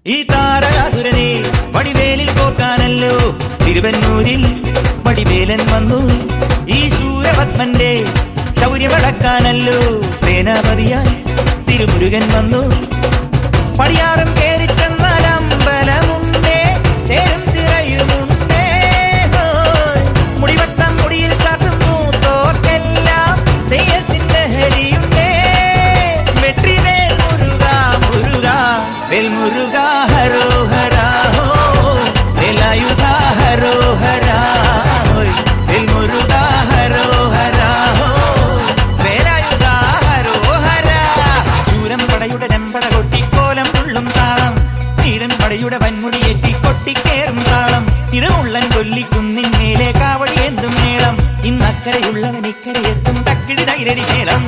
ഈ താരകാതുരനെ വടിവേലിൽ കോർക്കാനല്ലോ തിരുവന്നൂരിൽ വടിവേലൻ വന്നു. ഈ ശൂരപത്മന്റെ ശൗര്യമടക്കാനല്ലോ സേനാപതിയായി തിരുമുരുകൻ വന്നു. പടിയാറും കേറിച്ചെന്നാൽ അമ്പലമുണ്ടേ, തേരും തിറയുമുണ്ടേ. മുടിവട്ടം മുടിയിൽ കാട്ടുന്നു തോർക്കെല്ലാം തെയ്യത്തിന്റെ ഹരിയുണ്ടേ. വെട്രിവേൽ മുരുക മുരുക വേൽ മുരുക ഹരോഹര വേലായുധ ഹരോഹര വേൽ മുരുക ഹരോഹര വേലായുധ ഹരോഹര. ചൂരം പടയുടെ ചെമ്പട കൊട്ടിക്കോലം ഉള്ളും താളം, തീരൻ പടയുടെ വൻമുടിയേറ്റി കൊട്ടിക്കേറും താളം. ഇത് ഉള്ളൻ കൊല്ലിക്കുന്നിന്മേലെ കാവടി എന്തും മേളം. ഇന്നക്കരയുള്ളവൻ ഇക്കരയെത്തും തക്കിടി തൈരടി മേളം.